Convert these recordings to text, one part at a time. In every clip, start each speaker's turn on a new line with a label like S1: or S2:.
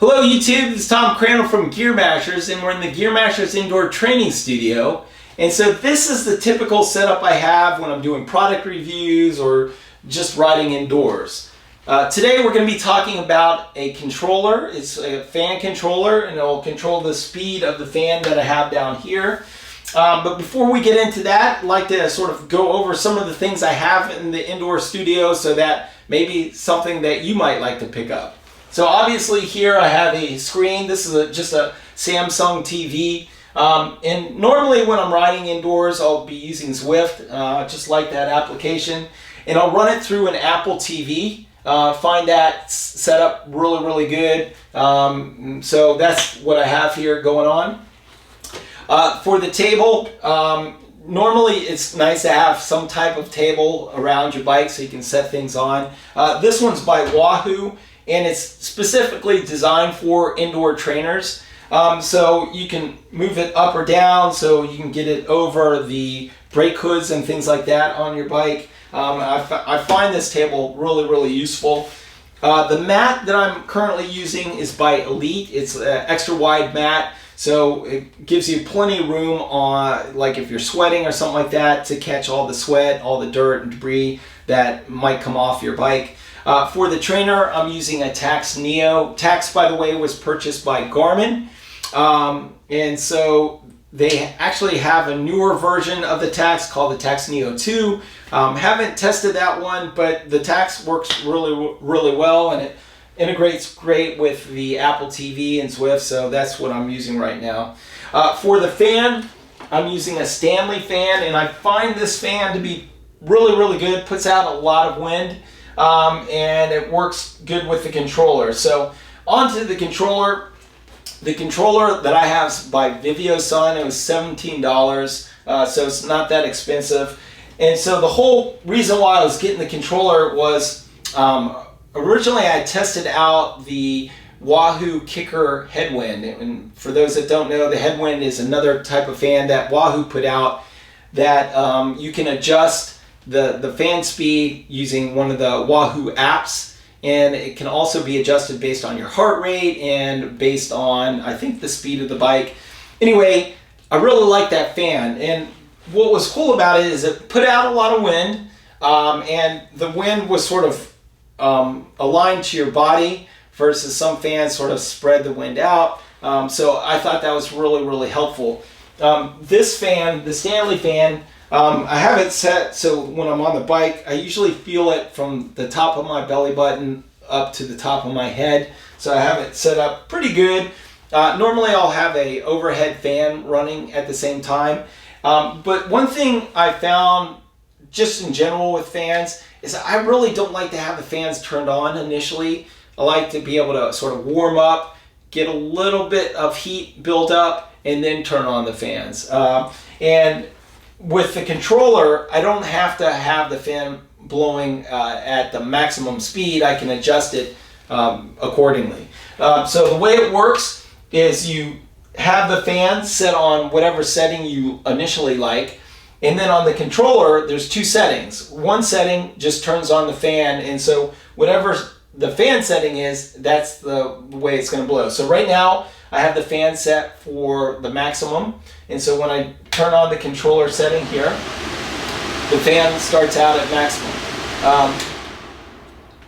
S1: Hello YouTube, this is Tom Crandall from Gear Mashers, and we're in the Gear Mashers indoor training studio. And so this is the typical setup I have when I'm doing product reviews or just riding indoors. Today we're going to be talking about a controller. It's a fan controller, and it'll control the speed of the fan that I have down here. But before we get into that, I'd like to sort of go over some of the things I have in the indoor studio so that maybe something that you might like to pick up. So obviously here I have a screen. This is just a Samsung TV. And normally when I'm riding indoors, I'll be using Zwift, just like that application. And I'll run it through an Apple TV. Find that set up really good. So that's what I have here going on. For the table, normally it's nice to have some type of table around your bike so you can set things on. This one's by Wahoo, and it's specifically designed for indoor trainers. So you can move it up or down so you can get it over the brake hoods and things like that on your bike. I find this table really useful. The mat that I'm currently using is by Elite. It's an extra wide mat, so it gives you plenty of room on, like if you're sweating or something like that, to catch all the sweat, all the dirt and debris that might come off your bike. For the trainer, I'm using a Tacx Neo. Tacx, by the way, was purchased by Garmin. And so they actually have a newer version of the Tacx called the Tacx Neo 2. Haven't tested that one, but the Tacx works really well, and it integrates great with the Apple TV and Zwift, so that's what I'm using right now. For the fan, I'm using a Stanley Fan, and I find this fan to be really good. Puts out a lot of wind. And it works good with the controller. So onto the controller. The controller that I have is by VivoSun. It was $17, so it's not that expensive. And so the whole reason why I was getting the controller was originally I tested out the Wahoo Kicker Headwind. And for those that don't know, the Headwind is another type of fan that Wahoo put out that you can adjust the fan speed using one of the Wahoo apps, and it can also be adjusted based on your heart rate and based on, I think, the speed of the bike. Anyway, I really like that fan, and what was cool about it is it put out a lot of wind, and the wind was sort of aligned to your body versus some fans sort of spread the wind out. So I thought that was really helpful. This fan, the Stanley Fan, I have it set so when I'm on the bike, I usually feel it from the top of my belly button up to the top of my head. So I have it set up pretty good. Normally I'll have a overhead fan running at the same time. But one thing I found just in general with fans is I really don't like to have the fans turned on initially. I like to be able to sort of warm up, get a little bit of heat built up, and then turn on the fans. And with the controller, I don't have to have the fan blowing at the maximum speed. I can adjust it accordingly. So the way it works is you have the fan set on whatever setting you initially like, and then on the controller there's two settings. One setting just turns on the fan, and so whatever the fan setting is, that's the way it's going to blow. So right now I have the fan set for the maximum, and so when I turn on the controller setting here, the fan starts out at maximum.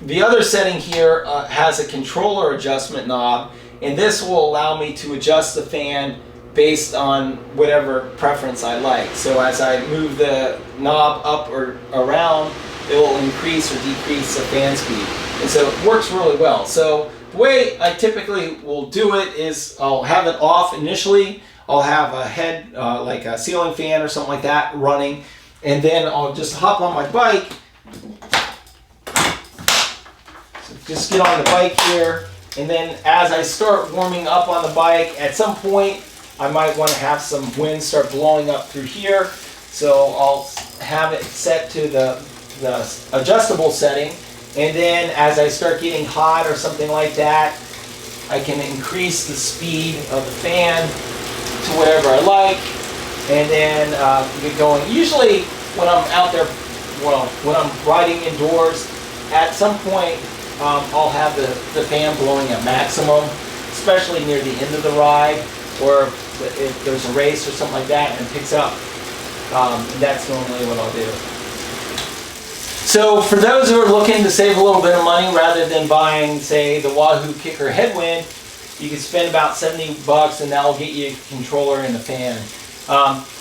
S1: The other setting here has a controller adjustment knob, and this will allow me to adjust the fan based on whatever preference I like. So as I move the knob up or around, it will increase or decrease the fan speed. And so it works really well. So the way I typically will do it is I'll have it off initially. I'll have a head, like a ceiling fan or something like that running, and then I'll just hop on my bike. So just get on the bike here, and then as I start warming up on the bike, at some point I might want to have some wind start blowing up through here. So I'll have it set to the adjustable setting, and then as I start getting hot or something like that, I can increase the speed of the fan to whatever I like, and then get going. Usually when I'm out there, well, when I'm riding indoors, at some point I'll have the fan blowing at maximum, especially near the end of the ride, or if there's a race or something like that and it picks up. That's normally what I'll do. So for those who are looking to save a little bit of money rather than buying, say, the Wahoo Kicker Headwind, you can spend about $70 and that'll get you a controller and a fan.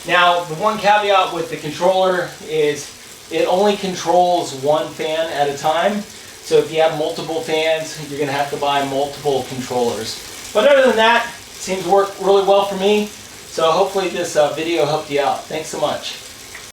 S1: Now, the one caveat with the controller is it only controls one fan at a time. So if you have multiple fans, you're going to have to buy multiple controllers. But other than that, it seems to work really well for me. So hopefully this video helped you out. Thanks so much.